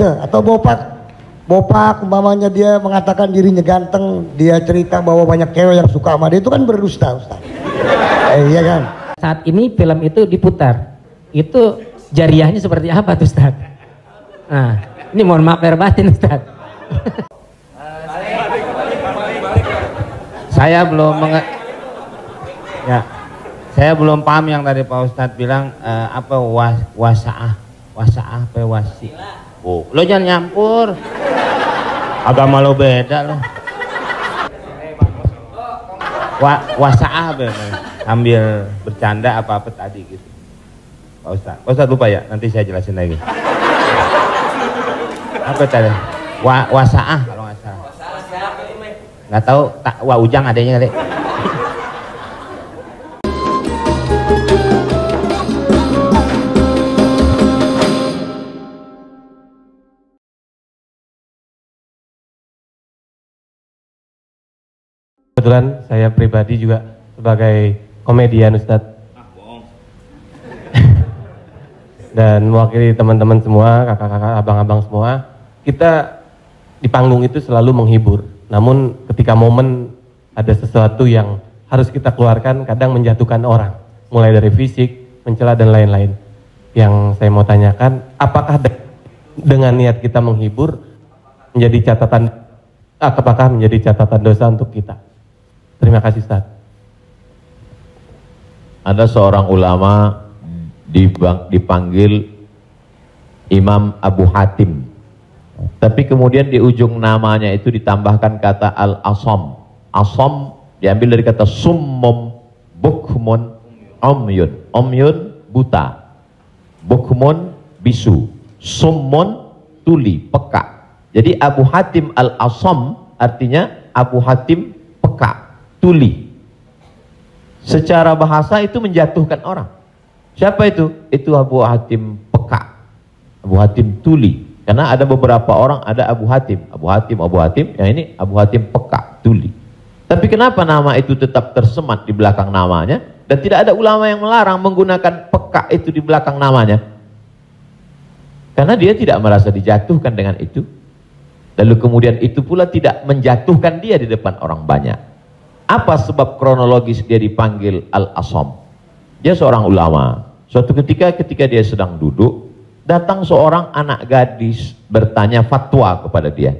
Atau bopak umpamanya dia mengatakan dirinya ganteng, dia cerita bahwa banyak cewek yang suka sama dia, itu kan berdusta, Ustaz. Iya kan? Saat ini film itu diputar, itu jariahnya seperti apa tuh, Ustaz? Nah, ini mohon maaf lahir batin, Ustaz. Saya belum paham yang tadi Pak Ustadz bilang apa wasaah apa wasi. Oh, lo jangan nyampur. Agama lo beda lo. Wasaah apa? Sambil bercanda apa tadi gitu. Pak Ustadz lupa ya, nanti saya jelasin lagi. Apa tadi? Wasaah kalau nggak salah. Nggak tahu, ujang adanya kali. Kebetulan saya pribadi juga sebagai komedian, Ustadz. Dan mewakili teman-teman semua, kakak-kakak, abang-abang semua, kita di panggung itu selalu menghibur. Namun ketika momen ada sesuatu yang harus kita keluarkan, kadang menjatuhkan orang. Mulai dari fisik, mencela dan lain-lain. Yang saya mau tanyakan, apakah dengan niat kita menghibur apakah menjadi catatan dosa untuk kita? Terima kasih, Ustaz. Ada seorang ulama dipanggil Imam Abu Hatim, tapi kemudian di ujung namanya itu ditambahkan kata Al-Asam. Asam diambil dari kata summum, bukmun, omyun. Omyun buta, bukmun bisu, summun tuli, peka. Jadi Abu Hatim Al-Asam artinya Abu Hatim peka, tuli. Secara bahasa itu menjatuhkan orang. Siapa itu? Itu Abu Hatim peka, Abu Hatim tuli. Karena ada beberapa orang, ada Abu Hatim, yang ini Abu Hatim peka, tuli. Tapi kenapa nama itu tetap tersemat di belakang namanya, dan tidak ada ulama yang melarang menggunakan peka itu di belakang namanya? Karena dia tidak merasa dijatuhkan dengan itu. Lalu kemudian itu pula tidak menjatuhkan dia di depan orang banyak. Apa sebab kronologis dia dipanggil Al-Asam? Dia seorang ulama. Suatu ketika dia sedang duduk, datang seorang anak gadis bertanya fatwa kepada dia.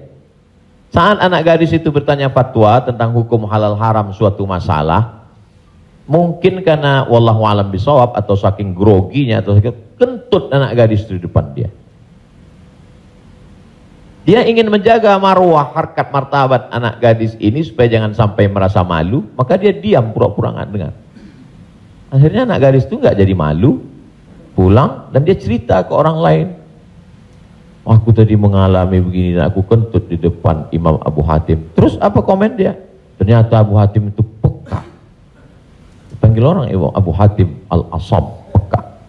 Saat anak gadis itu bertanya fatwa tentang hukum halal haram suatu masalah, mungkin karena wallahu alam bisawab atau saking groginya atau kentut anak gadis itu di depan dia. Dia ingin menjaga marwah, harkat, martabat anak gadis ini supaya jangan sampai merasa malu, maka dia diam, pura-pura nggak dengar. Akhirnya anak gadis itu nggak jadi malu, pulang dan dia cerita ke orang lain. Aku tadi mengalami begini dan aku kentut di depan Imam Abu Hatim. Terus apa komen dia? Ternyata Abu Hatim itu peka. Dipanggil orang Abu Hatim Al-Asam, peka.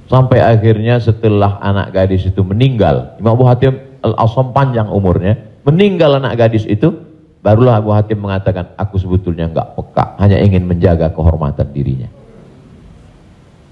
Sampai akhirnya setelah anak gadis itu meninggal, Imam Abu Hatim Al-Asam panjang umurnya, meninggal anak gadis itu, barulah Abu Hatim mengatakan, aku sebetulnya nggak peka, hanya ingin menjaga kehormatan dirinya.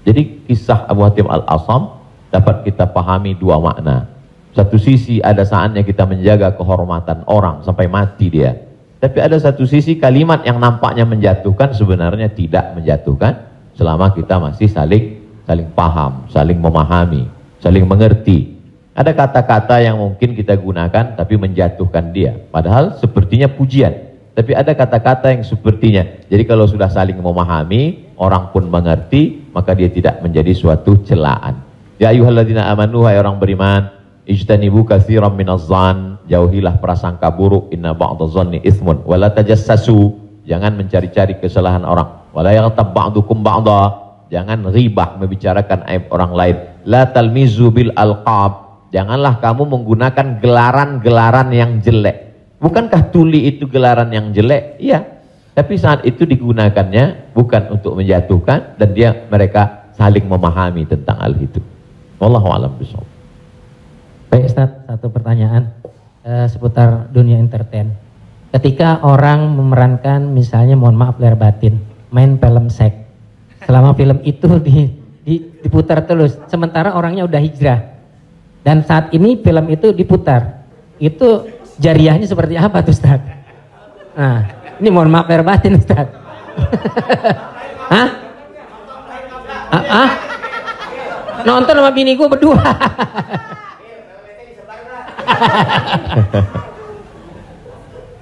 Jadi kisah Abu Hatim Al-Asam dapat kita pahami dua makna. Satu sisi ada saatnya kita menjaga kehormatan orang sampai mati dia. Tapi ada satu sisi kalimat yang nampaknya menjatuhkan sebenarnya tidak menjatuhkan selama kita masih saling paham, saling memahami, saling mengerti. Ada kata-kata yang mungkin kita gunakan tapi menjatuhkan dia. Padahal sepertinya pujian. Tapi ada kata-kata yang sepertinya. Jadi kalau sudah saling memahami, orang pun mengerti, maka dia tidak menjadi suatu celaan. Ya ayyuhalladzina amanu, hai orang beriman, ijtanibu katsiran minadh-dhann, jauhilah prasangka buruk, inna ba'dadh-dhanni itsmun, wala tajassasu, jangan mencari-cari kesalahan orang, wala yaghtab ba'dukum ba'dha, jangan ribah membicarakan aib orang lain, la talmizu bil alqab, janganlah kamu menggunakan gelaran-gelaran yang jelek. Bukankah tuli itu gelaran yang jelek? Iya. Tapi saat itu digunakannya bukan untuk menjatuhkan, dan mereka saling memahami tentang hal itu. Wallahu a'lam bishawab. Baik Ustaz, satu pertanyaan seputar dunia entertain. Ketika orang memerankan misalnya, mohon maaf lahir batin, main film seks, selama film itu diputar terus, sementara orangnya udah hijrah, Dan saat ini film itu diputar. Itu jariahnya seperti apa tuh Ustaz? Nah, ini mohon maaf lahir batin Ustaz. Hah? Nonton sama bini gue berdua.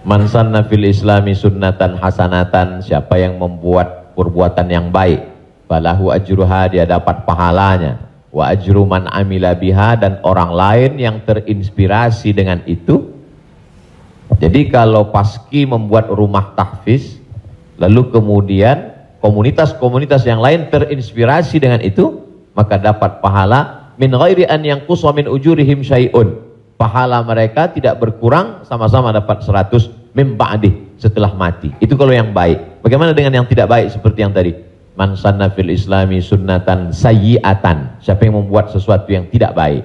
Man sanna fil islami sunnatan hasanatan, siapa yang membuat perbuatan yang baik, falahu ajruha, dia dapat pahalanya, wa ajru man amila biha, dan orang lain yang terinspirasi dengan itu. Jadi kalau Paski membuat rumah tahfiz, lalu kemudian komunitas-komunitas yang lain terinspirasi dengan itu, maka dapat pahala min ghairi an yanqusa min ujurihim syai'un. Pahala mereka tidak berkurang, sama-sama dapat 100 mim ba'dih, setelah mati. Itu kalau yang baik. Bagaimana dengan yang tidak baik seperti yang tadi? Man sanna fil islami sunnatan sayyi'atan, siapa yang membuat sesuatu yang tidak baik,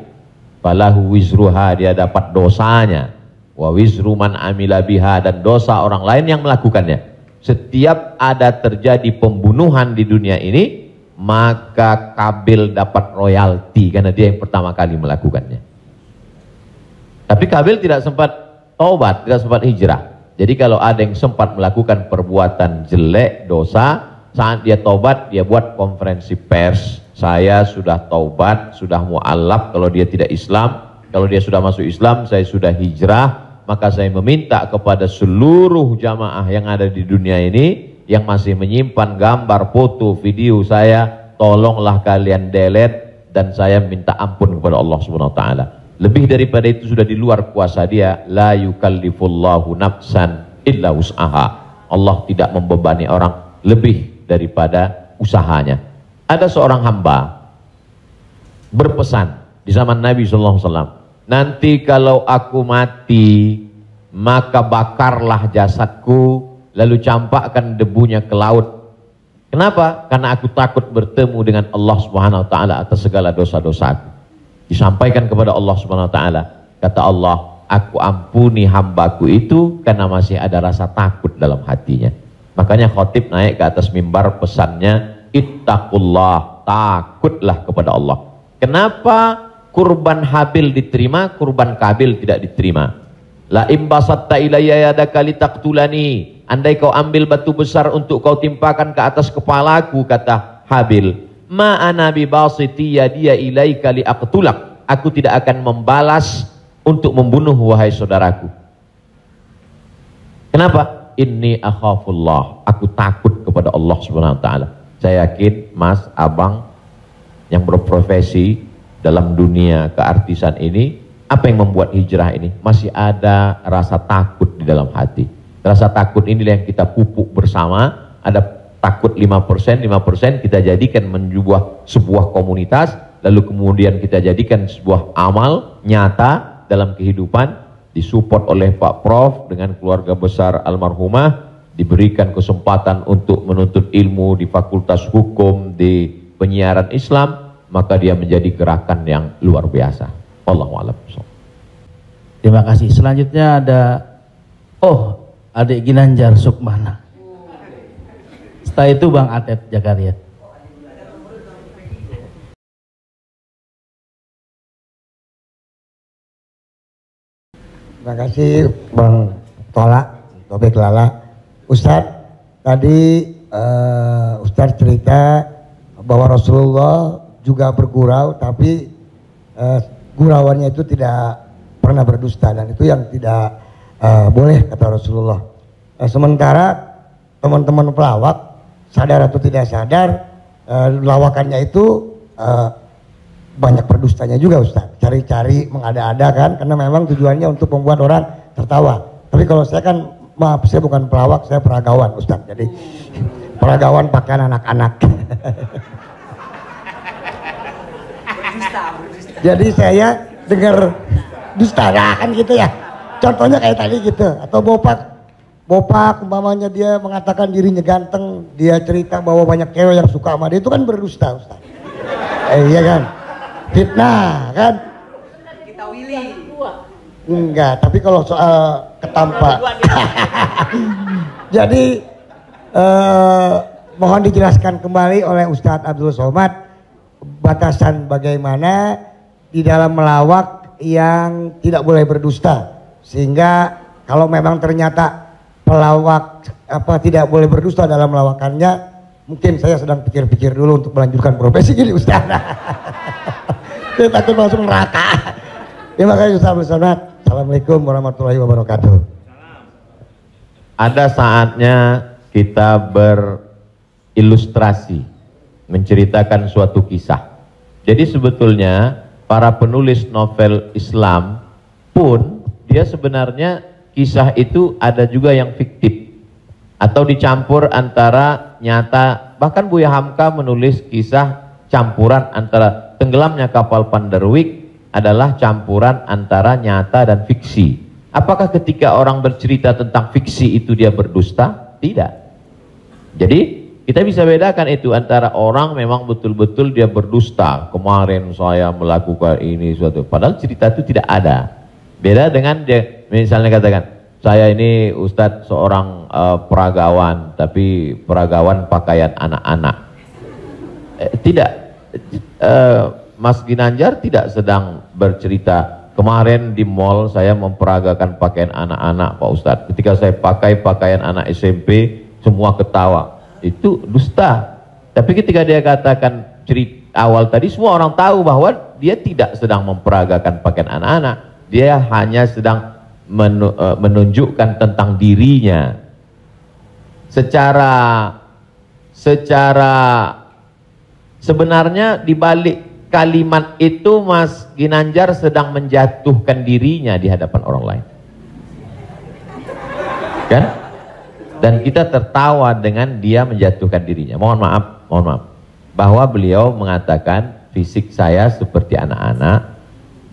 falahu wizruha, dia dapat dosanya, wa wizru man amila biha, dan dosa orang lain yang melakukannya. Setiap ada terjadi pembunuhan di dunia ini, maka Kabil dapat royalti karena dia yang pertama kali melakukannya. Tapi Kabil tidak sempat taubat, tidak sempat hijrah. Jadi kalau ada yang sempat melakukan perbuatan jelek, dosa, saat dia taubat, dia buat konferensi pers. Saya sudah taubat, sudah mu'allaf kalau dia tidak Islam. Kalau dia sudah masuk Islam, saya sudah hijrah. Maka saya meminta kepada seluruh jamaah yang ada di dunia ini, yang masih menyimpan gambar, foto, video saya, tolonglah kalian delete, dan saya minta ampun kepada Allah Subhanahu wa taala. Lebih daripada itu sudah di luar kuasa dia. La yukallifullahu nafsan illa wus'aha. Allah tidak membebani orang lebih daripada usahanya. Ada seorang hamba berpesan di zaman Nabi SAW, nanti kalau aku mati, maka bakarlah jasadku, lalu campakkan debunya ke laut. Kenapa? Karena aku takut bertemu dengan Allah Subhanahu wa taala atas segala dosa-dosaku. Disampaikan kepada Allah Subhanahu wa taala, kata Allah, aku ampuni hambaku itu karena masih ada rasa takut dalam hatinya. Makanya khotib naik ke atas mimbar, pesannya ittaqullah, takutlah kepada Allah. Kenapa kurban Habil diterima, kurban Kabil tidak diterima? La imbasatta ilayya yadaka litaqtulani, andai kau ambil batu besar untuk kau timpakan ke atas kepalaku, kata Habil, ma ana bibasiti yadiya ilaika liaqtulak, aku tidak akan membalas untuk membunuh wahai saudaraku. Kenapa? Inni akhafullah, aku takut kepada Allah Subhanahu wa taala. Saya yakin Mas, Abang yang berprofesi dalam dunia keartisan ini, apa yang membuat hijrah ini? Masih ada rasa takut di dalam hati. Rasa takut inilah yang kita pupuk bersama. Ada takut 5%, 5% kita jadikan menjadi sebuah komunitas, lalu kemudian kita jadikan sebuah amal nyata dalam kehidupan, disupport oleh Pak Prof dengan keluarga besar almarhumah, diberikan kesempatan untuk menuntut ilmu di Fakultas Hukum, di penyiaran Islam, maka dia menjadi gerakan yang luar biasa. Wallahu a'lam. Terima kasih. Selanjutnya ada adik Ginanjar Sukmana. Setelah itu Bang Atep Jakaria. Terima kasih Bang Tola, Tobek Lala. Ustadz, tadi Ustadz cerita bahwa Rasulullah juga bergurau, tapi gurauannya itu tidak pernah berdusta, dan itu yang tidak boleh, kata Rasulullah. Sementara teman-teman pelawak, sadar atau tidak sadar, lawakannya itu banyak berdustanya juga Ustaz. Cari-cari, mengada-ada kan, karena memang tujuannya untuk membuat orang tertawa. Tapi kalau saya kan, maaf, saya bukan pelawak, saya peragawan Ustaz. Jadi peragawan pakaian anak-anak. Jadi saya dengar dusta kan gitu ya. Contohnya kayak tadi gitu, atau Bopak umpamanya dia mengatakan dirinya ganteng, dia cerita bahwa banyak cewek yang suka sama dia, itu kan berdusta Ustaz. Iya kan? Fitnah kan? Kita Willy. Enggak, tapi kalau soal ketampak. Jadi mohon dijelaskan kembali oleh Ustadz Abdul Somad batasan bagaimana di dalam melawak yang tidak boleh berdusta, sehingga kalau memang ternyata pelawak tidak boleh berdusta dalam melawakannya, mungkin saya sedang pikir-pikir dulu untuk melanjutkan profesi ini Ustaz. Saya takut masuk neraka. Terima kasih Ustaz. Assalamualaikum warahmatullahi wabarakatuh. Ada saatnya kita berilustrasi, menceritakan suatu kisah. Jadi sebetulnya para penulis novel Islam pun dia sebenarnya kisah itu ada juga yang fiktif atau dicampur antara nyata. Bahkan Buya Hamka menulis kisah campuran antara tenggelamnya kapal Panderwick adalah campuran antara nyata dan fiksi. Apakah ketika orang bercerita tentang fiksi itu dia berdusta? Tidak. Jadi kita bisa bedakan itu antara orang memang betul-betul dia berdusta. Kemarin saya melakukan ini suatu, padahal cerita itu tidak ada. Beda dengan dia misalnya katakan, saya ini Ustadz seorang peragawan, tapi peragawan pakaian anak-anak. Tidak, Mas Ginanjar tidak sedang bercerita, kemarin di mall saya memperagakan pakaian anak-anak Pak Ustadz. Ketika saya pakai pakaian anak SMP, semua ketawa. Itu dusta. Tapi ketika dia katakan cerita awal tadi, semua orang tahu bahwa dia tidak sedang memperagakan pakaian anak-anak. Dia hanya sedang menunjukkan tentang dirinya. Secara sebenarnya di balik kalimat itu Mas Ginanjar sedang menjatuhkan dirinya di hadapan orang lain. Kan? Dan kita tertawa dengan dia menjatuhkan dirinya. Mohon maaf. Bahwa beliau mengatakan fisik saya seperti anak-anak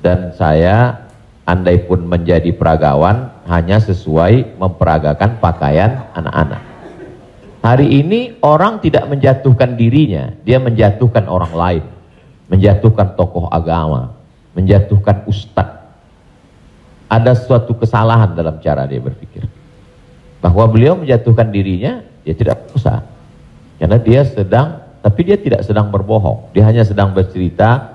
dan saya andai pun menjadi peragawan hanya sesuai memperagakan pakaian anak-anak. Hari ini orang tidak menjatuhkan dirinya, dia menjatuhkan orang lain. Menjatuhkan tokoh agama, menjatuhkan ustadz. Ada suatu kesalahan dalam cara dia berpikir. Bahwa beliau menjatuhkan dirinya, dia tidak usah. Karena dia tapi dia tidak sedang berbohong. Dia hanya sedang bercerita.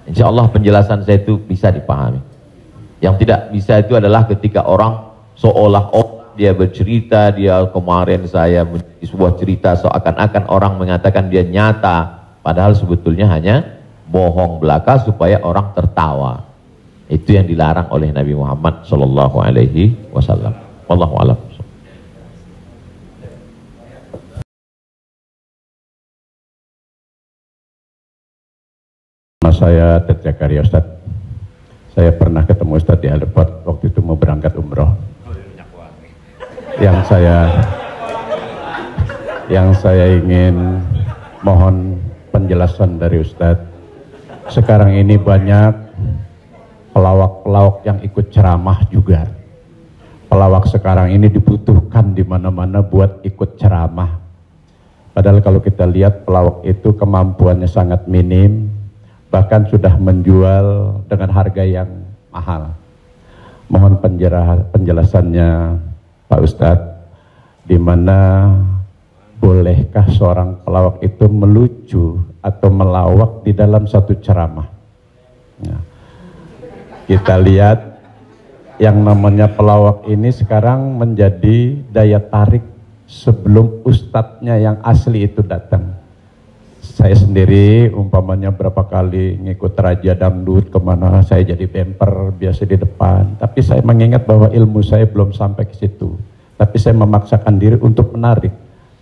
Insya Allah penjelasan saya itu bisa dipahami. Yang tidak bisa itu adalah ketika orang seolah-olah dia bercerita, dia kemarin saya menjadi sebuah cerita seakan-akan orang mengatakan dia nyata. Padahal sebetulnya hanya bohong belaka supaya orang tertawa. Itu yang dilarang oleh Nabi Muhammad sallallahu alaihi wasallam. Wallahu a'lam. Saya Ted Zakaria Ustaz. Saya pernah ketemu Ustaz di airport waktu itu mau berangkat umroh. Yang saya ingin mohon penjelasan dari Ustaz. Sekarang ini banyak pelawak-pelawak yang ikut ceramah juga. Pelawak sekarang ini dibutuhkan di mana-mana buat ikut ceramah. Padahal kalau kita lihat pelawak itu kemampuannya sangat minim, bahkan sudah menjual dengan harga yang mahal. Mohon penjelasannya Pak Ustadz, di mana bolehkah seorang pelawak itu melucu atau melawak di dalam satu ceramah? Nah, kita lihat yang namanya pelawak ini sekarang menjadi daya tarik sebelum ustadznya yang asli itu datang. Saya sendiri umpamanya berapa kali ngikut Raja Dangdut kemana, saya jadi bemper biasa di depan. Tapi saya mengingat bahwa ilmu saya belum sampai ke situ. Tapi saya memaksakan diri untuk menarik.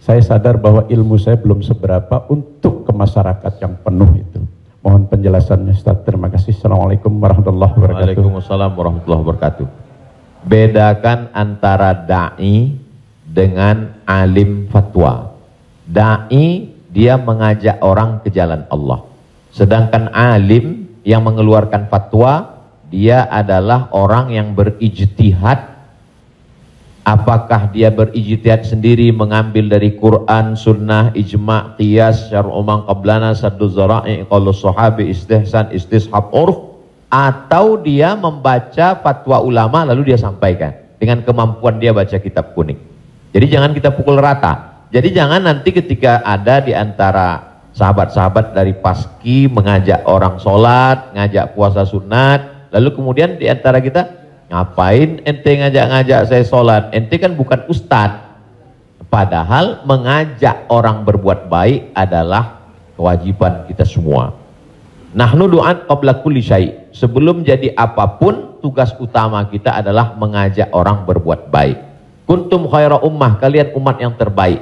Saya sadar bahwa ilmu saya belum seberapa untuk ke masyarakat yang penuh itu. Mohon penjelasannya Ustaz. Terima kasih. Assalamualaikum warahmatullahi wabarakatuh. Waalaikumsalam warahmatullahi wabarakatuh. Bedakan antara da'i dengan alim fatwa. Da'i dia mengajak orang ke jalan Allah. Sedangkan alim yang mengeluarkan fatwa, dia adalah orang yang berijtihad. Apakah dia berijtihad sendiri mengambil dari Quran, sunnah, ijma', qiyas, syar'u man qablana, saddu zara'i, qaulus sahabi, istihsan, istishab, urf, atau dia membaca fatwa ulama lalu dia sampaikan dengan kemampuan dia baca kitab kuning. Jadi jangan kita pukul rata. Jadi jangan nanti ketika ada di antara sahabat-sahabat dari Paski mengajak orang sholat, ngajak puasa sunat, lalu kemudian di antara kita, ngapain ente ngajak-ngajak saya sholat? Ente kan bukan ustadz. Padahal mengajak orang berbuat baik adalah kewajiban kita semua. Nahnu du'an qabla kulli syai'. Sebelum jadi apapun, tugas utama kita adalah mengajak orang berbuat baik. Kuntum khaira ummah, kalian umat yang terbaik.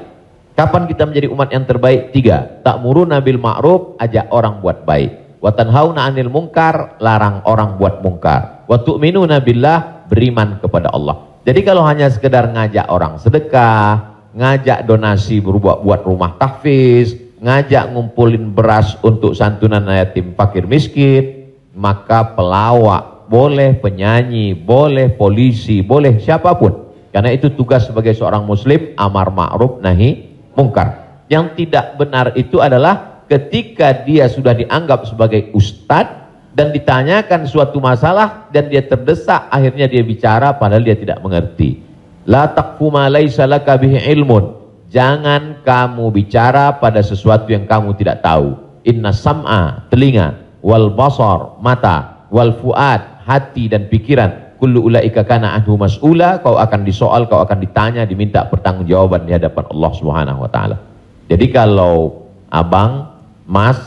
Kapan kita menjadi umat yang terbaik? 3. Ta'muruna bil ma'ruf, ajak orang buat baik. Wa tanhauna 'anil munkar, larang orang buat mungkar. Wa tu'minuna billah, beriman kepada Allah. Jadi kalau hanya sekedar ngajak orang sedekah, ngajak donasi buat rumah tahfiz, ngajak ngumpulin beras untuk santunan yatim fakir miskin, maka pelawak, boleh penyanyi, boleh polisi, boleh siapapun. Karena itu tugas sebagai seorang muslim, amar ma'ruf nahi mungkar. Yang tidak benar itu adalah ketika dia sudah dianggap sebagai ustadz dan ditanyakan suatu masalah dan dia terdesak, akhirnya dia bicara padahal dia tidak mengerti. La taqfu ma laisa laka bihi ilmun. Jangan kamu bicara pada sesuatu yang kamu tidak tahu. Inna sam'a, telinga, wal basar, mata, wal fuad, hati dan pikiran, kullu ulaika kana anhu mas'ula, kau akan disoal, kau akan ditanya, diminta pertanggungjawaban di hadapan Allah Subhanahu wa taala. Jadi kalau abang, mas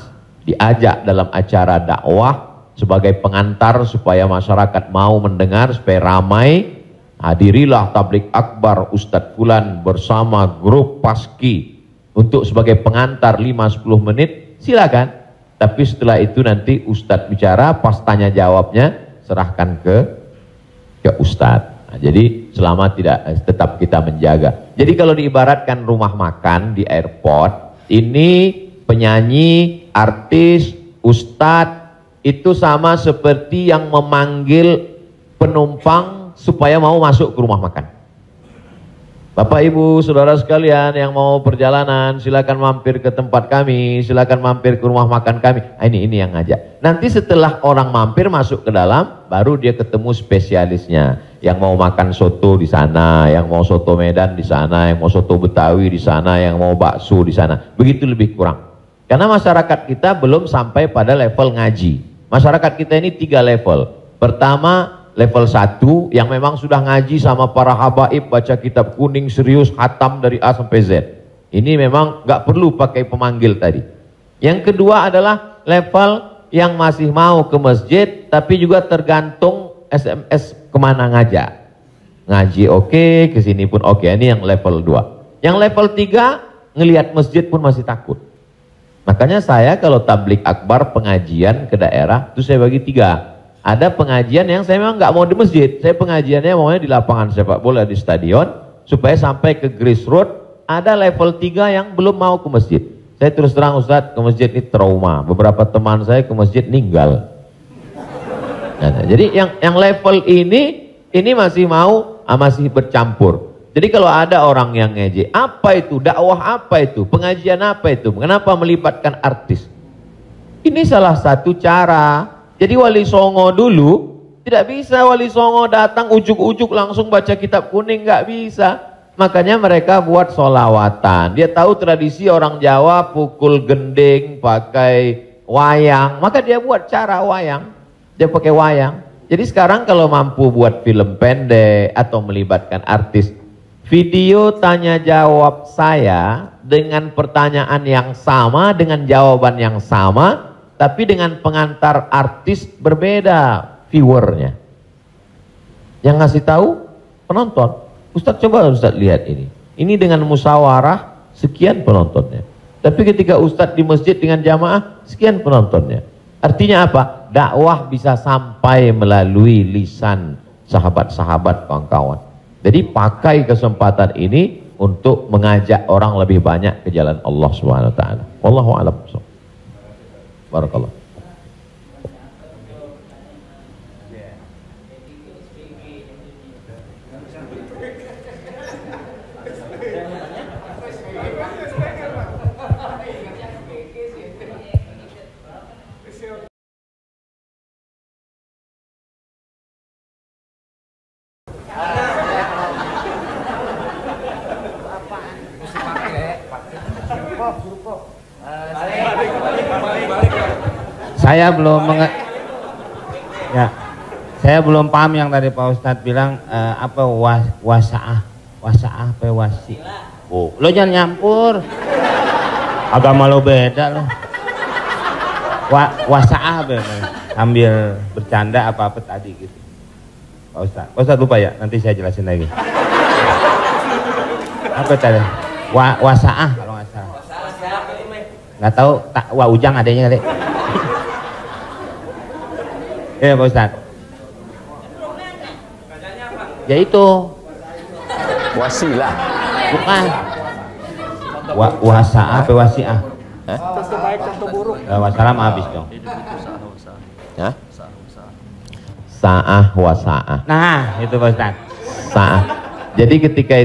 diajak dalam acara dakwah sebagai pengantar supaya masyarakat mau mendengar, supaya ramai, hadirilah tablik akbar Ustadz Fulan bersama grup Paski untuk sebagai pengantar 5-10 menit, silakan. Tapi setelah itu nanti Ustadz bicara, pas tanya jawabnya serahkan ke Ustadz. Nah, jadi selama tetap kita menjaga. Jadi kalau diibaratkan rumah makan di airport, ini penyanyi, artis, Ustadz itu sama seperti yang memanggil penumpang supaya mau masuk ke rumah makan. Bapak Ibu saudara sekalian yang mau perjalanan, silakan mampir ke tempat kami, silakan mampir ke rumah makan kami. Ini yang ngajak. Nanti setelah orang mampir masuk ke dalam, baru dia ketemu spesialisnya. Yang mau makan soto di sana, yang mau soto Medan di sana, yang mau soto Betawi di sana, yang mau bakso di sana. Begitu lebih kurang. Karena masyarakat kita belum sampai pada level ngaji. Masyarakat kita ini 3 level. Pertama, level 1 yang memang sudah ngaji sama para habaib, baca kitab kuning serius, khatam dari A sampai Z. Ini memang nggak perlu pakai pemanggil tadi. Yang kedua adalah level yang masih mau ke masjid, tapi juga tergantung SMS kemana ngajak. Ngaji oke, kesini pun oke. Ini yang level 2. Yang level 3, ngelihat masjid pun masih takut. Makanya saya kalau tablik akbar pengajian ke daerah, itu saya bagi 3. Ada pengajian yang saya memang nggak mau di masjid, saya pengajiannya maunya di lapangan sepak bola, di stadion, supaya sampai ke grassroots. Ada level 3 yang belum mau ke masjid. Saya terus terang Ustadz, ke masjid ini trauma. Beberapa teman saya ke masjid ninggal. Nah, jadi yang level ini masih mau, masih bercampur. Jadi kalau ada orang yang ngejek, apa itu dakwah, apa itu pengajian, apa itu, kenapa melibatkan artis? Ini salah satu cara. Jadi Wali Songo dulu tidak bisa Wali Songo datang ujuk-ujuk langsung baca kitab kuning, nggak bisa. Makanya mereka buat solawatan. Dia tahu tradisi orang Jawa pukul gending pakai wayang, maka dia buat cara wayang. Dia pakai wayang. Jadi sekarang kalau mampu buat film pendek atau melibatkan artis, video tanya jawab saya dengan pertanyaan yang sama, dengan jawaban yang sama, tapi dengan pengantar artis berbeda viewernya. Yang ngasih tahu penonton. Ustadz coba Ustadz lihat ini. Ini dengan musyawarah sekian penontonnya. Tapi ketika Ustadz di masjid dengan jamaah sekian penontonnya. Artinya apa? Dakwah bisa sampai melalui lisan sahabat-sahabat, kawan-kawan. Jadi pakai kesempatan ini untuk mengajak orang lebih banyak ke jalan Allah Subhanahu wa taala. Wallahu a'lam. Barakallah. Saya belum ya, saya belum paham yang tadi Pak Ustadz bilang apa wasaah apa wasi. Oh, lo jangan nyampur. Agama lo beda lo. Wasaah apa? Sambil bercanda apa tadi gitu. Pak Ustadz lupa ya, nanti saya jelasin lagi. Apa tadi? Wasaah kalau nggak salah. Nggak tahu, ujang adanya kali. Iya Pak Ustadz. Ya itu. Wasilah. Bukan. Wasaah apa wasiah? Wassalam habis dong. Hah? Sa'ah wasaah. Nah, itu Pak Ustadz. Sa'ah. Jadi ketika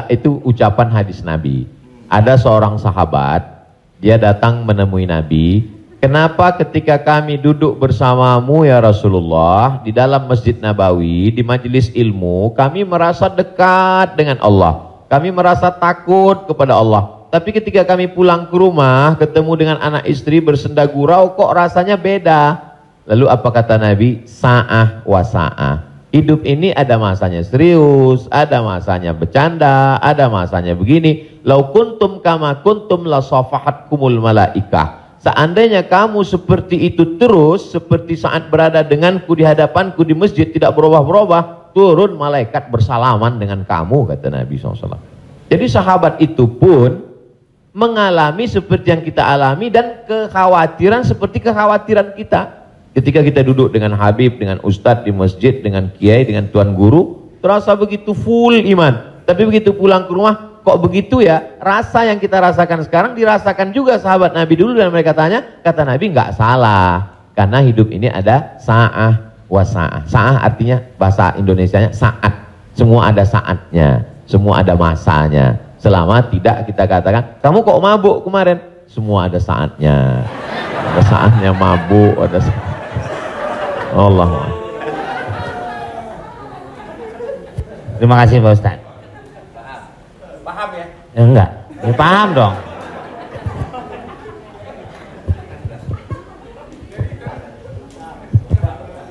itu ucapan hadis Nabi. Ada seorang sahabat, dia datang menemui Nabi. Kenapa ketika kami duduk bersamamu ya Rasulullah di dalam Masjid Nabawi, di majelis ilmu, kami merasa dekat dengan Allah. Kami merasa takut kepada Allah. Tapi ketika kami pulang ke rumah, ketemu dengan anak istri bersenda gurau, kok rasanya beda. Lalu apa kata Nabi? Sa'ah wa sa'ah. Hidup ini ada masanya serius, ada masanya bercanda, ada masanya begini. Lau kuntum kama kuntum la safahatkumul malaikah. Seandainya kamu seperti itu terus, seperti saat berada denganku di hadapanku di masjid, tidak berubah-berubah, turun malaikat bersalaman dengan kamu, kata Nabi SAW. Jadi sahabat itu pun mengalami seperti yang kita alami dan kekhawatiran seperti kekhawatiran kita. Ketika kita duduk dengan Habib, dengan Ustadz di masjid, dengan Kiai, dengan Tuan Guru, terasa begitu full iman. Tapi begitu pulang ke rumah, kok begitu ya? Rasa yang kita rasakan sekarang dirasakan juga sahabat Nabi dulu, dan mereka tanya, kata Nabi nggak salah. Karena hidup ini ada sa'ah wa sa'ah. Sa'ah artinya bahasa Indonesianya saat. Semua ada saatnya, semua ada masanya. Selama tidak kita katakan, kamu kok mabuk kemarin? Semua ada saatnya. Ada saatnya mabuk, ada saatnya. Allah. Terima kasih Pak Ustadz. Paham ya? Ya, enggak, ya, paham dong.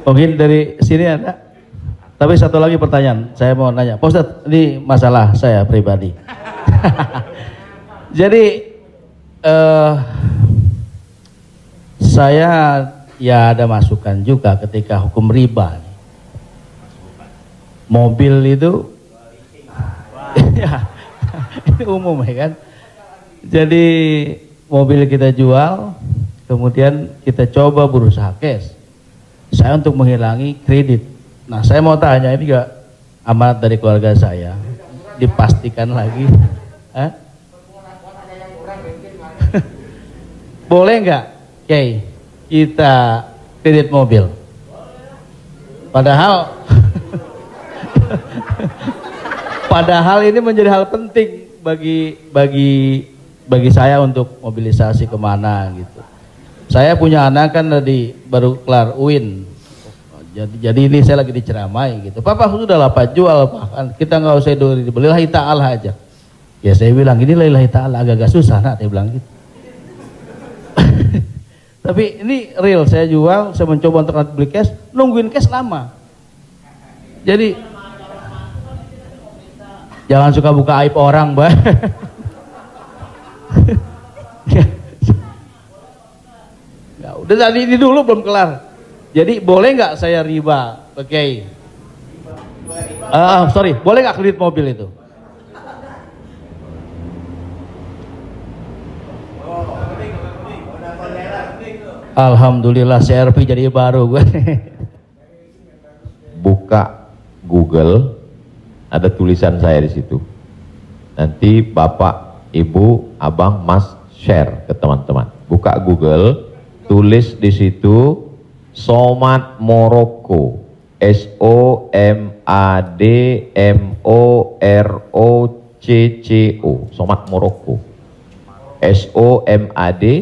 Mungkin dari sini ada. Tapi satu lagi pertanyaan, saya mau nanya. Pak Ustadz, ini masalah saya pribadi. Jadi saya ya ada masukan juga ketika hukum riba. Mobil itu ya, ini umum ya kan. Jadi mobil kita jual, kemudian kita coba berusaha cash. Saya untuk menghilangi kredit. Nah, saya mau tanya, ini enggak amanat dari keluarga saya, dipastikan lagi. Boleh nggak, Kiai, kita kredit mobil? Padahal ini menjadi hal penting bagi saya untuk mobilisasi kemana gitu. Saya punya anak kan baru kelar UIN. Jadi ini saya lagi diceramai gitu. Papa sudah lah Pak, jual Pak. Kita nggak usah dibeli, lillahi ta'ala aja. Ya saya bilang ini lillahi ta'ala agak-agak susah, nak saya bilang gitu. Tapi ini real, saya jual, saya mencoba untuk beli cash, nungguin cash lama. Jadi jangan suka buka aib orang, Mbak. Ya, udah tadi ini dulu belum kelar. Jadi boleh nggak saya riba, Oke. Sorry, boleh nggak kredit mobil itu? Alhamdulillah CRV jadi baru gue. Buka Google, ada tulisan saya di situ. Nanti Bapak, Ibu, Abang, Mas share ke teman-teman. Buka Google, tulis di situ Somat Morocco, SOMADMOROCCO, Somat Morocco, SOMADMOROCCO,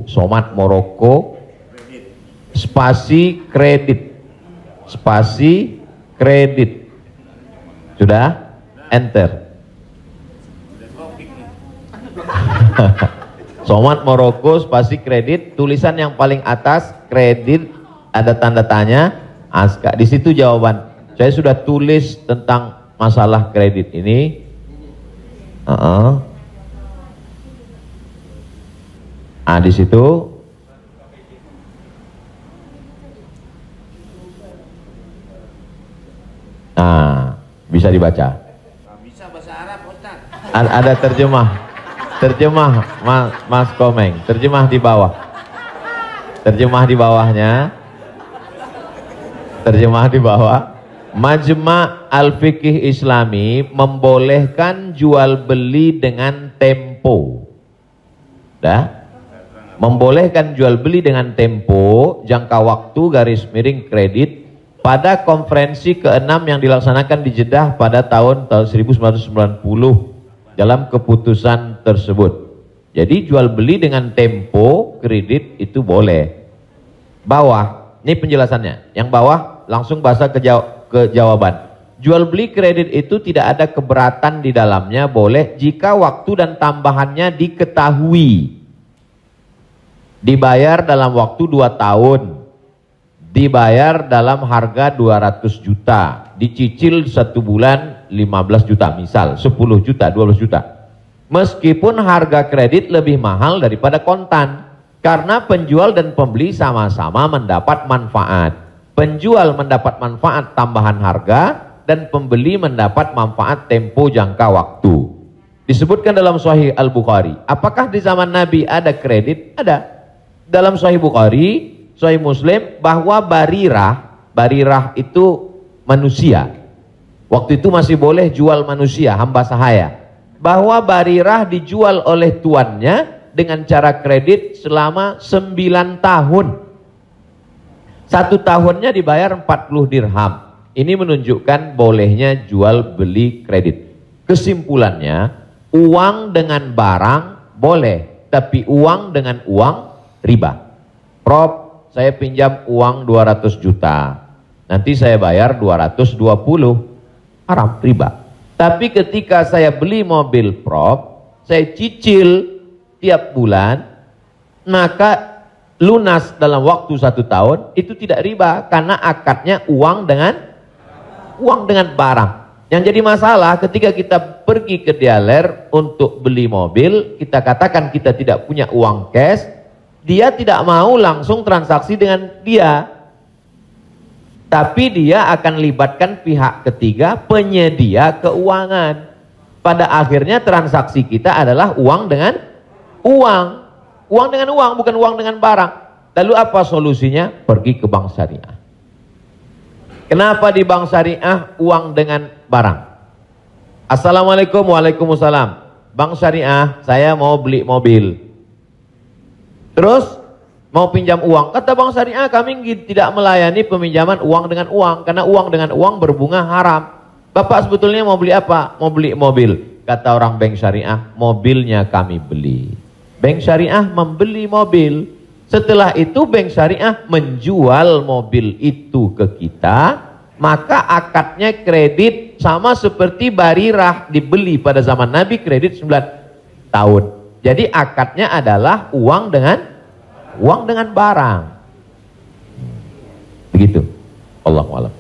Somat Morocco, spasi kredit, sudah enter. Somad Maroko spasi kredit, tulisan yang paling atas kredit, ada tanda tanya, ASKA. Di situ jawaban. Saya sudah tulis tentang masalah kredit ini. Di situ. Nah, bisa dibaca. Bisa bahasa Arab, Ustaz. Ada terjemah Mas Komeng, terjemah di bawah. Terjemah di bawahnya. Terjemah di bawah. Majma' Al-Fiqih Islami membolehkan jual beli dengan tempo. Dah? Membolehkan jual beli dengan tempo, jangka waktu, garis miring kredit pada konferensi ke-6 yang dilaksanakan di Jeddah pada tahun 1990 dalam keputusan tersebut. Jadi jual beli dengan tempo kredit itu boleh. Bawah, ini penjelasannya. Yang bawah langsung bahasa ke jawaban. Jual beli kredit itu tidak ada keberatan di dalamnya, boleh jika waktu dan tambahannya diketahui. Dibayar dalam waktu 2 tahun. Dibayar dalam harga 200 juta. Dicicil 1 bulan 15 juta misal, 10 juta, 12 juta. Meskipun harga kredit lebih mahal daripada kontan. Karena penjual dan pembeli sama-sama mendapat manfaat. Penjual mendapat manfaat tambahan harga dan pembeli mendapat manfaat tempo jangka waktu. Disebutkan dalam Sahih Al-Bukhari. Apakah di zaman Nabi ada kredit? Ada. Dalam Sahih Bukhari, Sahih Muslim, bahwa barirah itu manusia. Waktu itu masih boleh jual manusia, hamba sahaya. Bahwa barirah dijual oleh tuannya dengan cara kredit selama 9 tahun. 1 tahunnya dibayar 40 dirham. Ini menunjukkan bolehnya jual beli kredit. Kesimpulannya, uang dengan barang boleh, tapi uang dengan uang riba. Prof, saya pinjam uang 200 juta. Nanti saya bayar 220. Haram, riba. Tapi ketika saya beli mobil, Prof, saya cicil tiap bulan, maka lunas dalam waktu 1 tahun, itu tidak riba karena akadnya uang dengan barang. Yang jadi masalah ketika kita pergi ke dealer untuk beli mobil, kita katakan kita tidak punya uang cash, dia tidak mau langsung transaksi dengan dia, tapi dia akan libatkan pihak ketiga, penyedia keuangan. Pada akhirnya transaksi kita adalah uang dengan uang. Uang dengan uang, bukan uang dengan barang. Lalu apa solusinya? Pergi ke bank syariah. Kenapa di bank syariah uang dengan barang? Assalamualaikum, waalaikumsalam. Bank syariah, saya mau beli mobil. Terus mau pinjam uang. Kata bank syariah, kami tidak melayani peminjaman uang dengan uang. Karena uang dengan uang berbunga haram. Bapak sebetulnya mau beli apa? Mau beli mobil. Kata orang bank syariah, mobilnya kami beli. Bank syariah membeli mobil. Setelah itu bank syariah menjual mobil itu ke kita. Maka akadnya kredit sama seperti barirah dibeli pada zaman Nabi, kredit 9 tahun. Jadi akadnya adalah uang dengan barang. Begitu. Allahu a'lam.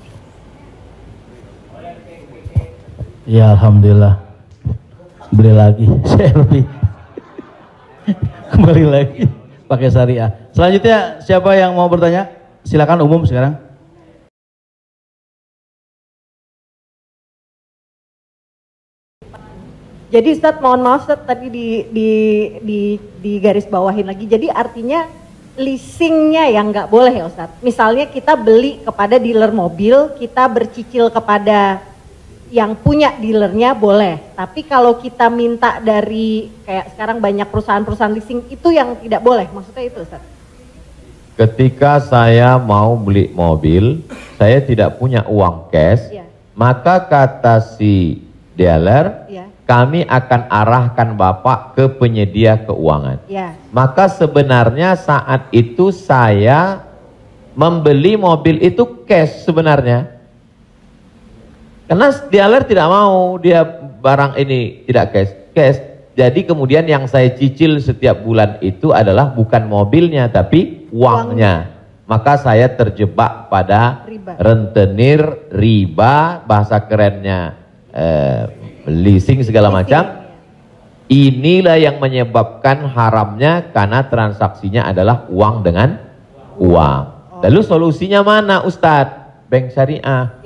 Ya alhamdulillah. Beli lagi, saya lebih kembali lagi pakai syariah. Selanjutnya siapa yang mau bertanya? Silakan umum sekarang. Jadi Ustadz, mohon maaf Ustadz, tadi di garis bawahin lagi. Jadi artinya leasingnya yang nggak boleh ya Ustadz. Misalnya kita beli kepada dealer mobil, kita bercicil kepada yang punya dealernya boleh. Tapi kalau kita minta dari kayak sekarang banyak perusahaan-perusahaan leasing, itu yang tidak boleh. Maksudnya itu Ustadz. Ketika saya mau beli mobil, saya tidak punya uang cash, maka kata si dealer, kami akan arahkan Bapak ke penyedia keuangan. Maka sebenarnya saat itu saya membeli mobil itu cash sebenarnya. Karena dealer tidak mau dia barang ini tidak cash. Jadi kemudian yang saya cicil setiap bulan itu adalah bukan mobilnya tapi uangnya. Maka saya terjebak pada rentenir, riba, bahasa kerennya leasing segala macam. Inilah yang menyebabkan haramnya karena transaksinya adalah uang dengan uang. Lalu solusinya mana Ustadz? Bank syariah.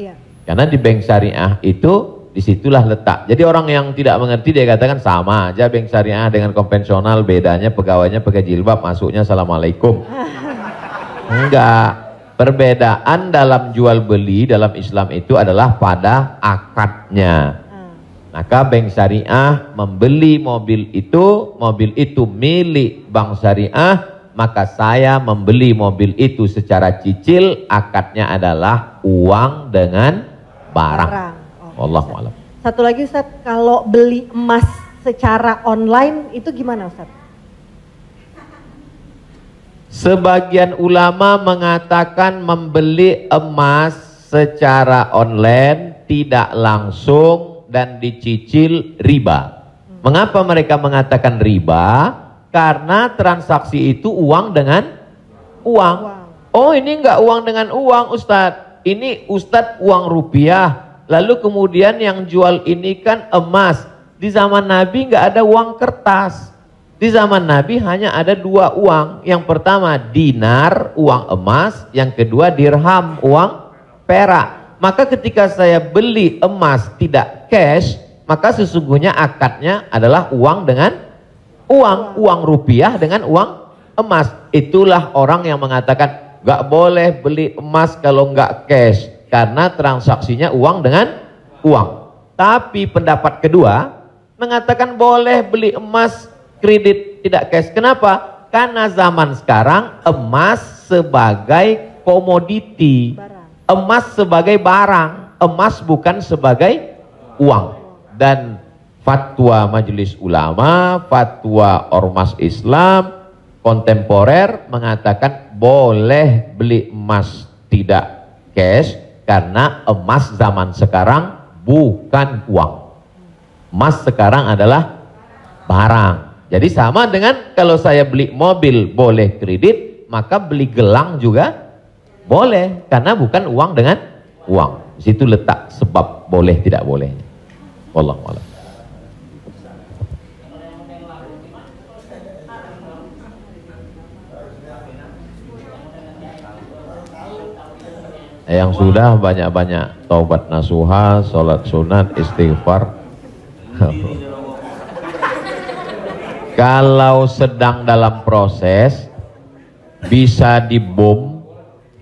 Karena di bank syariah itu disitulah letak. Jadi orang yang tidak mengerti dia katakan sama aja bank syariah dengan konvensional, bedanya pegawainya pakai jilbab, masuknya assalamualaikum. Enggak. Perbedaan dalam jual beli dalam Islam itu adalah pada akadnya. Maka bank syariah membeli mobil itu milik bank syariah, maka saya membeli mobil itu secara cicil, akadnya adalah uang dengan barang. Wallahu a'lam. Satu lagi Ustaz, kalau beli emas secara online itu gimana Ustaz? Sebagian ulama mengatakan membeli emas secara online tidak langsung dan dicicil riba. Mengapa mereka mengatakan riba? Karena transaksi itu uang dengan uang. Oh ini enggak uang dengan uang Ustadz. Ini Ustadz uang rupiah. Lalu kemudian yang jual ini kan emas. Di zaman Nabi enggak ada uang kertas. Di zaman Nabi hanya ada dua uang. Yang pertama dinar, uang emas. Yang kedua dirham, uang perak. Maka ketika saya beli emas tidak cash, maka sesungguhnya akadnya adalah uang dengan uang rupiah dengan uang emas. Itulah orang yang mengatakan nggak boleh beli emas kalau nggak cash karena transaksinya uang dengan uang. Tapi pendapat kedua mengatakan boleh beli emas kredit tidak cash. Kenapa? Karena zaman sekarang emas sebagai komoditi, emas sebagai barang, emas bukan sebagai uang. Dan fatwa Majelis Ulama, fatwa Ormas Islam kontemporer mengatakan boleh beli emas tidak cash karena emas zaman sekarang bukan uang. Emas sekarang adalah barang. Jadi sama dengan kalau saya beli mobil boleh kredit, maka beli gelang juga boleh karena bukan uang dengan uang. Di situ letak sebab boleh tidak bolehnya. Wallahu a'lam. Yang sudah banyak-banyak taubat nasuha, sholat sunat, istighfar. Kalau sedang dalam proses bisa dibom,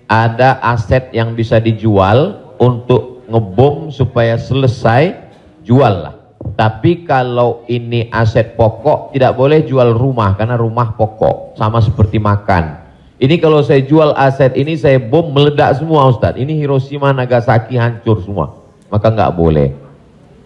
ada aset yang bisa dijual untuk ngebom supaya selesai, juallah. Tapi kalau ini aset pokok tidak boleh jual rumah karena rumah pokok, sama seperti makan. Ini kalau saya jual aset ini saya bom meledak semua Ustadz. Ini Hiroshima Nagasaki hancur semua. Maka nggak boleh.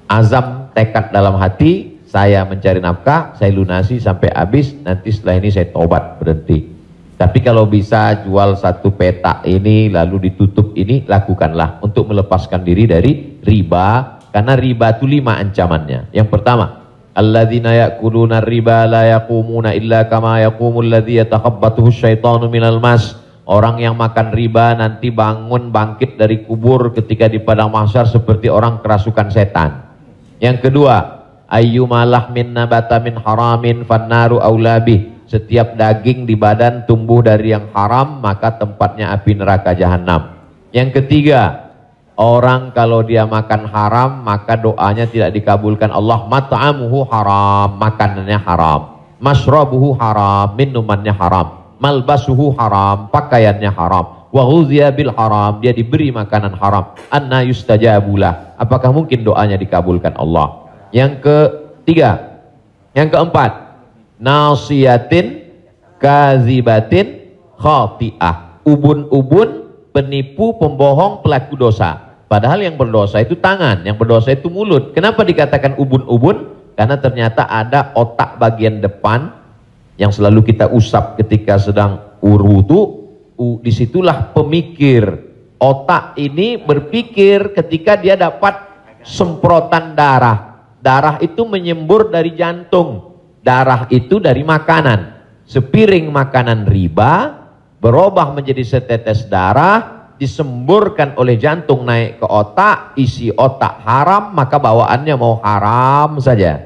Azam tekad dalam hati, saya mencari nafkah, saya lunasi sampai habis, nanti setelah ini saya tobat berhenti. Tapi kalau bisa jual satu petak ini lalu ditutup ini, lakukanlah untuk melepaskan diri dari riba. Karena riba itu 5 ancamannya. Yang pertama, alladzina ya'kuluna riba la yaqumuna illa kama yaqumul ladzi yatakhabbathu syaitanu minal mas. Orang yang makan riba nanti bangun bangkit dari kubur ketika di padang mahsyar seperti orang kerasukan setan. Yang kedua, ayyuma lahmin nabata min haramin fannaru aulabih. Setiap daging di badan tumbuh dari yang haram, maka tempatnya api neraka jahanam. Yang ketiga, orang kalau dia makan haram, maka doanya tidak dikabulkan Allah. Mat'amuhu haram, makanannya haram. Mashrabuhu haram, minumannya haram. Malbasuhu haram, pakaiannya haram. Wa ghuziya bil haram, dia diberi makanan haram. Anna yustajabulah, apakah mungkin doanya dikabulkan Allah? Yang ketiga, yang keempat, nasiyatin kazibatin khati'ah. Ubun-ubun, penipu, pembohong, pelaku dosa. Padahal yang berdosa itu tangan, yang berdosa itu mulut. Kenapa dikatakan ubun-ubun? Karena ternyata ada otak bagian depan yang selalu kita usap ketika sedang wudu. Disitulah pemikir. Otak ini berpikir ketika dia dapat semprotan darah. Darah itu menyembur dari jantung. darah itu dari makanan. Sepiring makanan riba berubah menjadi setetes darah, disemburkan oleh jantung naik ke otak, isi otak haram, maka bawaannya mau haram saja.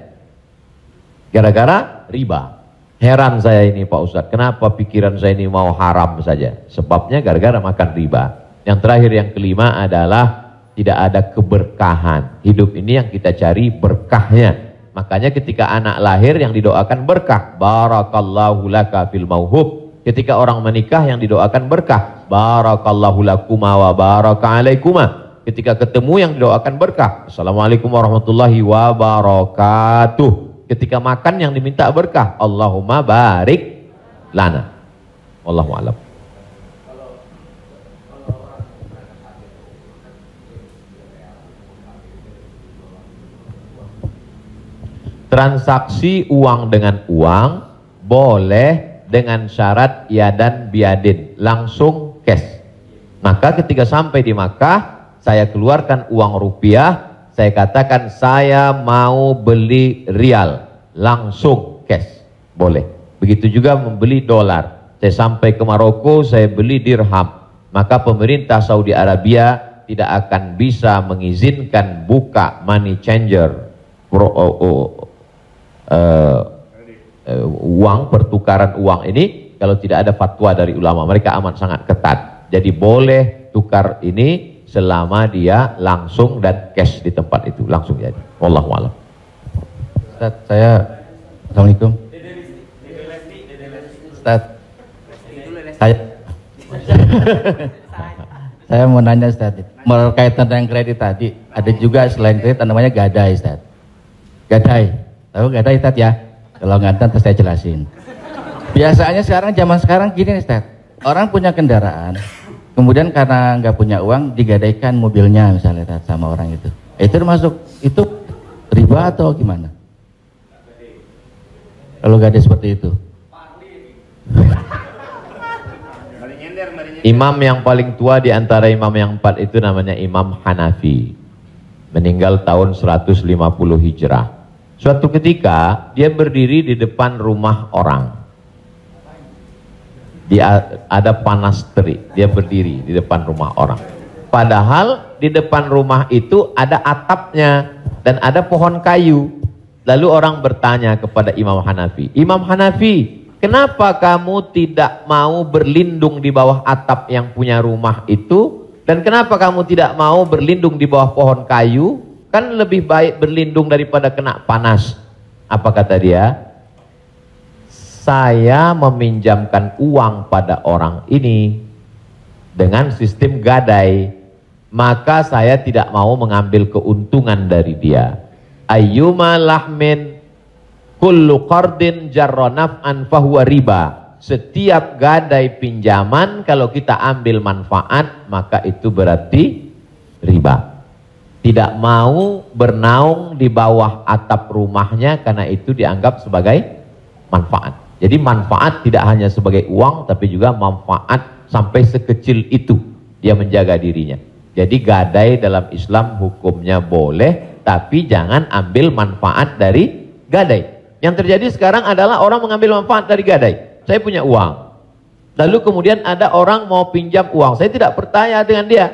Gara-gara riba. Heran saya ini Pak Ustadz, kenapa pikiran saya ini mau haram saja? Sebabnya gara-gara makan riba. Yang terakhir, yang kelima adalah tidak ada keberkahan. Hidup ini yang kita cari berkahnya. Makanya ketika anak lahir yang didoakan berkah. Barakallahu laka fil mauhub. Ketika orang menikah yang didoakan berkah. Barakallahu lakuma wa baraka alaikuma. Ketika ketemu yang didoakan berkah. Assalamualaikum warahmatullahi wabarakatuh. Ketika makan yang diminta berkah. Allahumma barik lana. Wallahu a'lam. Transaksi uang dengan uang boleh dengan syarat yadan biadin, langsung cash. Maka ketika sampai di Makkah, saya keluarkan uang rupiah, saya katakan saya mau beli rial, langsung cash, boleh. Begitu juga membeli dolar. Saya sampai ke Maroko, saya beli dirham. Maka pemerintah Saudi Arabia tidak akan bisa mengizinkan buka money changer, uang, pertukaran uang ini kalau tidak ada fatwa dari ulama. Mereka amat sangat ketat. Jadi boleh tukar ini selama dia langsung dan cash di tempat itu, langsung jadi. Wallahu a'lam. Ustaz, Assalamualaikum. Ustaz, saya mau nanya Ustaz, berkaitan dengan kredit tadi, ada juga selain kredit namanya gadai Ustaz. Gadai, tahu gadai Ustaz ya? Kalau nggak tahu saya jelasin. Biasanya zaman sekarang gini Ustaz, orang punya kendaraan, kemudian karena nggak punya uang digadaikan mobilnya misalnya sama orang itu. Itu termasuk itu riba atau gimana? Kalau gadai seperti itu. Imam yang paling tua di antara imam yang 4 itu namanya Imam Hanafi. Meninggal tahun 150 Hijrah. Suatu ketika dia berdiri di depan rumah orang. Ada panas terik, dia berdiri di depan rumah orang. Padahal di depan rumah itu ada atapnya dan ada pohon kayu. Lalu orang bertanya kepada Imam Hanafi, Imam Hanafi, kenapa kamu tidak mau berlindung di bawah atap yang punya rumah itu? Dan kenapa kamu tidak mau berlindung di bawah pohon kayu? Kan lebih baik berlindung daripada kena panas. Apa kata dia? Saya meminjamkan uang pada orang ini dengan sistem gadai, maka saya tidak mau mengambil keuntungan dari dia. Ayyuma lahmin kullu qardin jarra naf'an fahuwa riba. Setiap gadai pinjaman kalau kita ambil manfaat maka itu berarti riba. Tidak mau bernaung di bawah atap rumahnya karena itu dianggap sebagai manfaat. Jadi manfaat tidak hanya sebagai uang tapi juga manfaat sampai sekecil itu dia menjaga dirinya. Jadi gadai dalam Islam hukumnya boleh tapi jangan ambil manfaat dari gadai. Yang terjadi sekarang adalah orang mengambil manfaat dari gadai. Saya punya uang. Lalu kemudian ada orang mau pinjam uang. Saya tidak percaya dengan dia.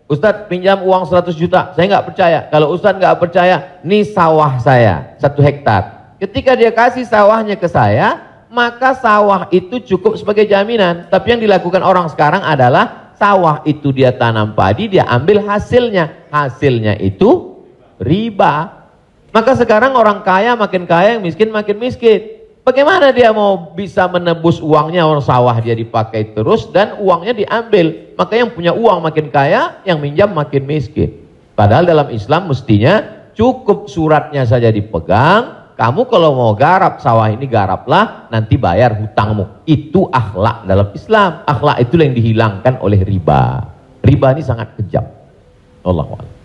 Ustadz pinjam uang 100 juta. Saya nggak percaya. Kalau Ustadz nggak percaya, ini sawah saya 1 hektar. Ketika dia kasih sawahnya ke saya, maka sawah itu cukup sebagai jaminan. Tapi yang dilakukan orang sekarang adalah sawah itu dia tanam padi, dia ambil hasilnya. Hasilnya itu riba. Maka sekarang orang kaya makin kaya, yang miskin makin miskin. Bagaimana dia mau bisa menebus uangnya, orang sawah dia dipakai terus dan uangnya diambil. Maka yang punya uang makin kaya, yang minjam makin miskin. Padahal dalam Islam mestinya cukup suratnya saja dipegang. Kamu kalau mau garap sawah ini garaplah, nanti bayar hutangmu. Itu akhlak dalam Islam. Akhlak itu yang dihilangkan oleh riba. Riba ini sangat kejam. Allahu a'lam.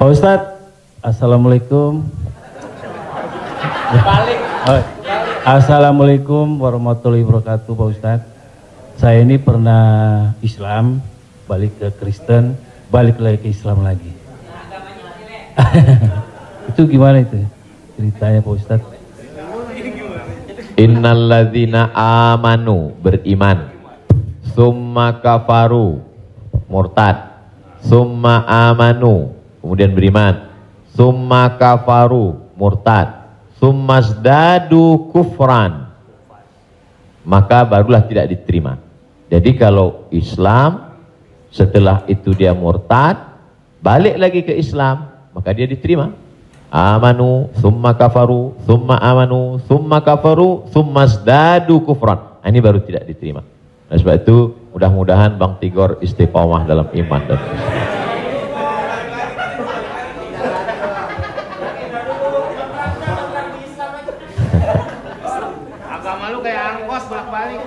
Pak Ustadz, Assalamualaikum. Assalamualaikum warahmatullahi wabarakatuh Pak Ustadz. Saya ini pernah Islam, balik ke Kristen, balik lagi ke Islam lagi. Itu gimana itu ceritanya Pak Ustadz? Innalladzina amanu, beriman, summa kafaru, murtad, summa amanu, kemudian beriman, summa kafaru, murtad, summa zdadu kufran, maka barulah tidak diterima. Jadi kalau Islam setelah itu dia murtad, balik lagi ke Islam, maka dia diterima. Amanu, summa kafaru, summa amanu, summa kafaru, summa zdadu kufran. Nah, ini baru tidak diterima. Nah, sebab itu mudah-mudahan Bang Tigor istiqomah dalam iman dan Islam. Agama lu kayak angkos bolak-balik.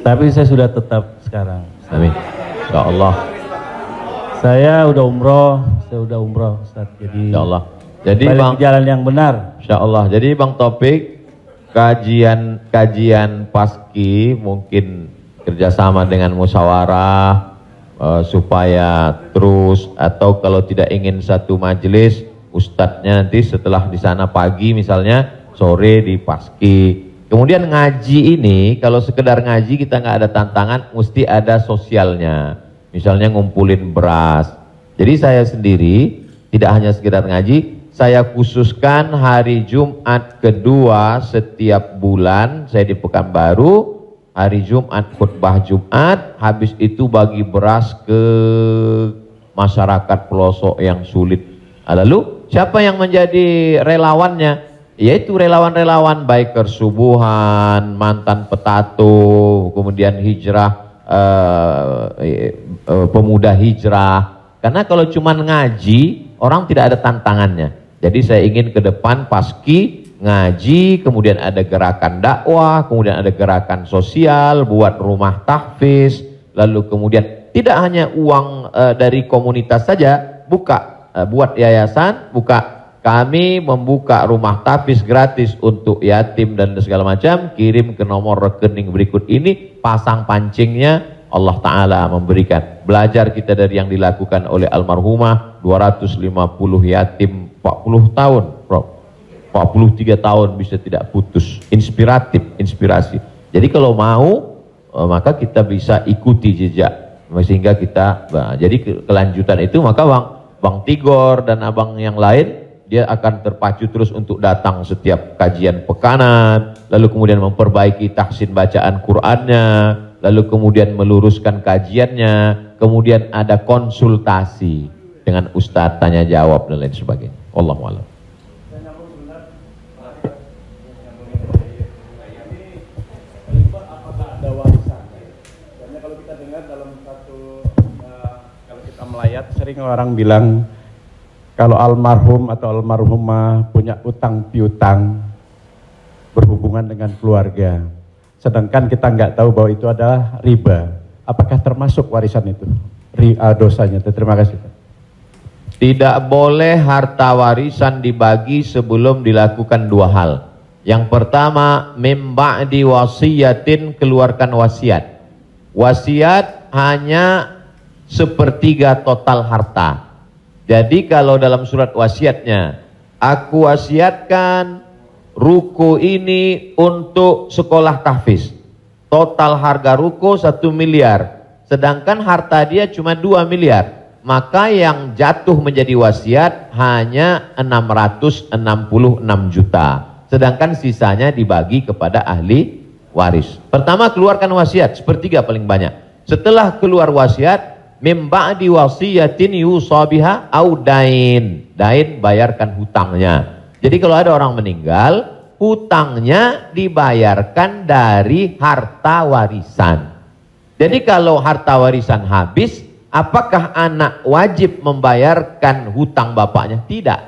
Tapi saya sudah tetap sekarang. Amin. Insya Allah. Saya udah umroh, Ustaz. Jadi Insya Allah. Jadi balik Bang, ke jalan yang benar. Insya Allah. Jadi Bang Topik, kajian paski mungkin kerjasama dengan musyawarah supaya terus, atau kalau tidak ingin satu majelis, ustadznya nanti setelah di sana pagi misalnya, sore di paski. Kemudian ngaji ini, kalau sekedar ngaji kita nggak ada tantangan, mesti ada sosialnya. Misalnya ngumpulin beras. Jadi saya sendiri tidak hanya sekedar ngaji, saya khususkan hari Jumat kedua setiap bulan, saya di Pekanbaru, hari Jumat khutbah Jumat, habis itu bagi beras ke masyarakat pelosok yang sulit. Lalu siapa yang menjadi relawannya? Yaitu relawan-relawan baik Subuhan, mantan petato, kemudian hijrah, pemuda hijrah. Karena kalau cuma ngaji, orang tidak ada tantangannya. Jadi saya ingin ke depan paski ngaji, kemudian ada gerakan dakwah, kemudian ada gerakan sosial, buat rumah tahfiz, lalu kemudian tidak hanya uang dari komunitas saja, buat yayasan, kami membuka rumah tahfiz gratis untuk yatim dan segala macam, kirim ke nomor rekening berikut ini, pasang pancingnya, Allah Ta'ala memberikan. Belajar kita dari yang dilakukan oleh almarhumah, 250 yatim 40 tahun, Prof. 43 tahun bisa tidak putus. Inspirasi. Jadi kalau mau, maka kita bisa ikuti jejak. Sehingga kita, jadi kelanjutan itu, maka Bang Tigor dan abang yang lain, dia akan terpacu terus untuk datang setiap kajian pekanan, lalu kemudian memperbaiki tahsin bacaan Qur'annya, lalu kemudian meluruskan kajiannya, kemudian ada konsultasi dengan ustadz, tanya jawab dan lain sebagainya. Wallahu a'lam. Apakah ada warisan? Karena kalau kita dengar dalam satu, kalau kita melayat, sering orang bilang kalau almarhum atau almarhumah punya utang piutang berhubungan dengan keluarga, sedangkan kita nggak tahu bahwa itu adalah riba, apakah termasuk warisan itu dosanya? Terima kasih. Tidak boleh harta warisan dibagi sebelum dilakukan dua hal. Yang pertama, mim ba'di wasiyatin, keluarkan wasiat. Wasiat hanya sepertiga total harta. Jadi kalau dalam surat wasiatnya, aku wasiatkan ruko ini untuk sekolah tahfiz. Total harga ruko 1 miliar. Sedangkan harta dia cuma 2 miliar. Maka yang jatuh menjadi wasiat hanya 666 juta. Sedangkan sisanya dibagi kepada ahli waris. Pertama, keluarkan wasiat, sepertiga paling banyak. Setelah keluar wasiat, mim ba'di wasiyatin yusa biha au dain. Dain, bayarkan hutangnya. Jadi kalau ada orang meninggal, hutangnya dibayarkan dari harta warisan. Jadi kalau harta warisan habis, apakah anak wajib membayarkan hutang bapaknya? Tidak.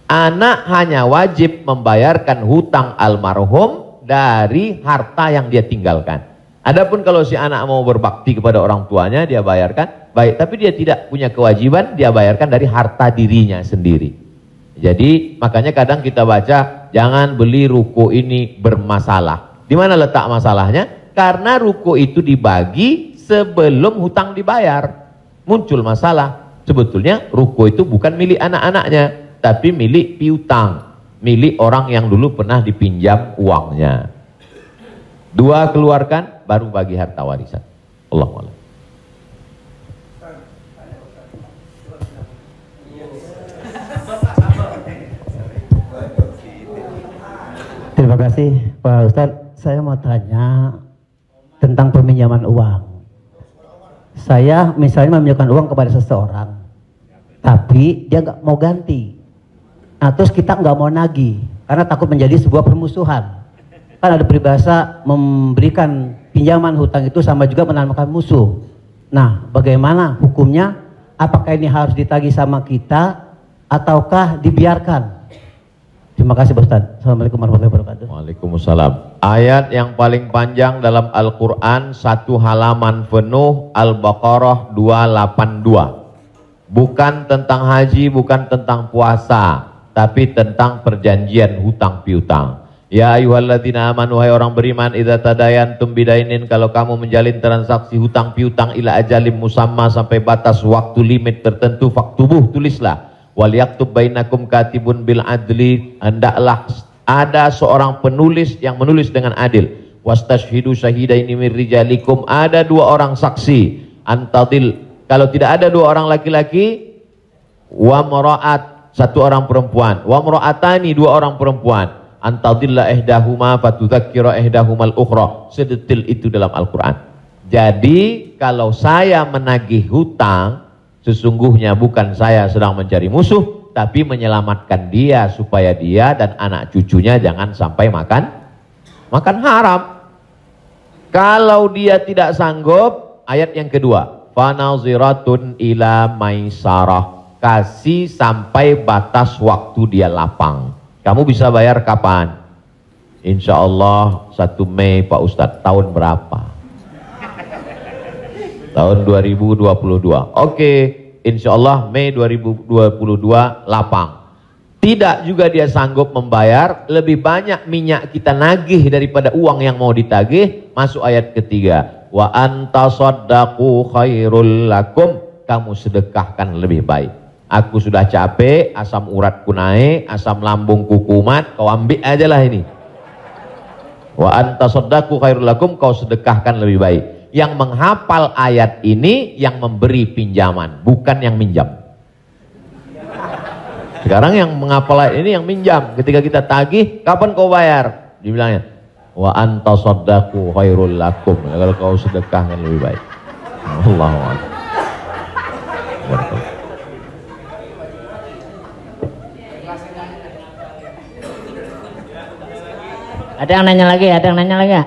Anak hanya wajib membayarkan hutang almarhum dari harta yang dia tinggalkan. Adapun kalau si anak mau berbakti kepada orang tuanya, dia bayarkan, baik. Tapi dia tidak punya kewajiban, dia bayarkan dari harta dirinya sendiri. Jadi makanya kadang kita baca, jangan beli ruko ini bermasalah. Di mana letak masalahnya? Karena ruko itu dibagi sebelum hutang dibayar. Muncul masalah. Sebetulnya ruko itu bukan milik anak-anaknya, tapi milik piutang, milik orang yang dulu pernah dipinjam uangnya. 2 keluarkan, baru bagi harta warisan. Allahu a'lam. Terima kasih Pak Ustadz. Saya mau tanya tentang peminjaman uang. Saya misalnya meminjamkan uang kepada seseorang, tapi dia nggak mau ganti. Nah, terus kita nggak mau nagih karena takut menjadi sebuah permusuhan. Kan ada peribahasa memberikan pinjaman hutang itu sama juga menanamkan musuh. Nah, bagaimana hukumnya? Apakah ini harus ditagih sama kita ataukah dibiarkan? Terima kasih Pak Ustadz. Assalamualaikum warahmatullahi wabarakatuh. Waalaikumsalam. Ayat yang paling panjang dalam Al-Quran, 1 halaman penuh, Al-Baqarah 282. Bukan tentang haji, bukan tentang puasa, tapi tentang perjanjian hutang piutang. Ya ayyuhalladzina amanu, wahai orang beriman, idza tadayantum bidainin, kalau kamu menjalin transaksi hutang piutang ila ajalim musamma, sampai batas waktu limit tertentu, faktubuh, tulislah. Wal yaktub bainakum katibun bil adli, hendaklah ada seorang penulis yang menulis dengan adil. Wastashhidu syahidaini min rijalikum, ada 2 orang saksi. Antadil, kalau tidak ada 2 orang laki-laki, wa maraat, 1 orang perempuan, wa maraatani, 2 orang perempuan. Antadilla ihdahuma fatudzakkira ihdahumal ukhra. Sedetil itu dalam Al-Quran. Jadi kalau saya menagih hutang, sesungguhnya bukan saya sedang mencari musuh, tapi menyelamatkan dia supaya dia dan anak cucunya jangan sampai makan haram. Kalau dia tidak sanggup, ayat yang kedua, fanaziratun ila maisarah, kasih sampai batas waktu dia lapang. Kamu bisa bayar kapan? Insya Allah 1 Mei Pak Ustadz. Tahun berapa? Tahun 2022. Oke, insya Allah Mei 2022 lapang. Tidak juga dia sanggup membayar, lebih banyak minyak kita nagih daripada uang yang mau ditagih. Masuk ayat ketiga. Wa antasaddaqu khairul lakum, kamu sedekahkan lebih baik. Aku sudah capek, asam uratku naik, asam lambungku kumat, kau ambil aja lah ini. Wa antasaddaqu khairul lakum, kau sedekahkan lebih baik. Yang menghafal ayat ini yang memberi pinjaman, bukan yang minjam. Sekarang yang menghafal ayat ini yang minjam. Ketika kita tagih, kapan kau bayar? Dibilangnya, wa antasaddaqu khairul lakum, kalau kau sedekahkan lebih baik. Allahu akbar. Ada yang nanya lagi? Ada yang nanya lagi ya?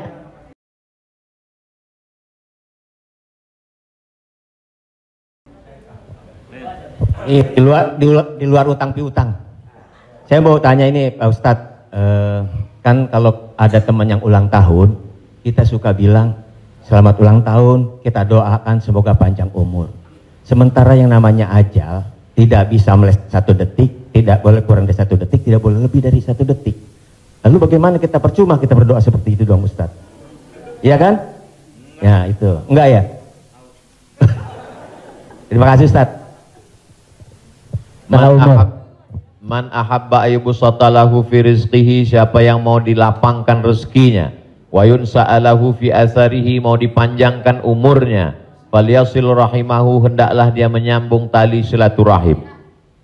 Di luar utang piutang. Saya mau tanya ini Pak Ustadz, kan kalau ada teman yang ulang tahun, kita suka bilang selamat ulang tahun, kita doakan semoga panjang umur. Sementara yang namanya ajal tidak bisa meleset 1 detik, tidak boleh kurang dari 1 detik, tidak boleh lebih dari 1 detik. Lalu bagaimana kita percuma kita berdoa seperti itu dong Ustadz? Iya kan? Ya itu, enggak ya? Terima kasih Ustadz. Man ahabba ayyubsatalahu fi rizqihi, siapa yang mau dilapangkan rezekinya, wa yunsa'alahu fi atharihi, mau dipanjangkan umurnya, falyasil rahimahu, hendaklah dia menyambung tali silaturahim.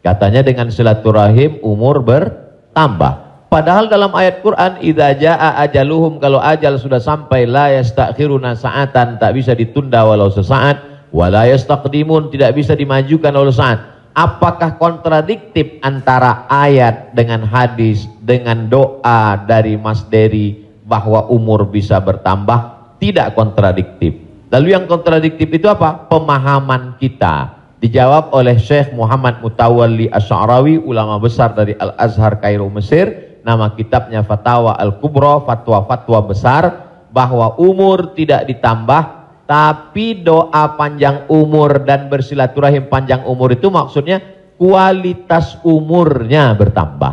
Katanya dengan silaturahim umur bertambah. Padahal dalam ayat Quran, idza jaa ajaluhum, kalau ajal sudah sampai, la yastakhiruna sa'atan, tak bisa ditunda walau sesaat, wa la yastaqdimun, tidak bisa dimajukan walau saat. Apakah kontradiktif antara ayat dengan hadis dengan doa dari Mas Dery bahwa umur bisa bertambah? Tidak kontradiktif. Lalu yang kontradiktif itu apa? Pemahaman kita. Dijawab oleh Syekh Muhammad Mutawalli Asy'arawi, ulama besar dari Al-Azhar Kairo Mesir. Nama kitabnya Fatawa Al-Kubra, fatwa-fatwa besar. bahwa umur tidak ditambah, tapi doa panjang umur dan bersilaturahim panjang umur itu maksudnya kualitas umurnya bertambah.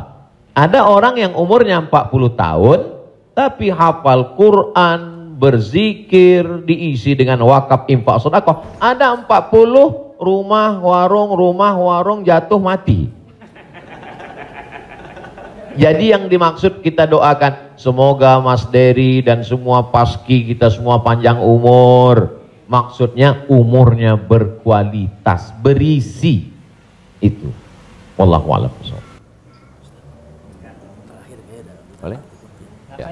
Ada orang yang umurnya 40 tahun, tapi hafal Quran, berzikir, diisi dengan wakaf, infak, sedekah. Ada 40, rumah, warung jatuh mati. Jadi yang dimaksud kita doakan, semoga Mas Dery dan semua paski kita semua panjang umur. Maksudnya umurnya berkualitas, berisi. Itu. Wallahu a'lam. Boleh? Ya.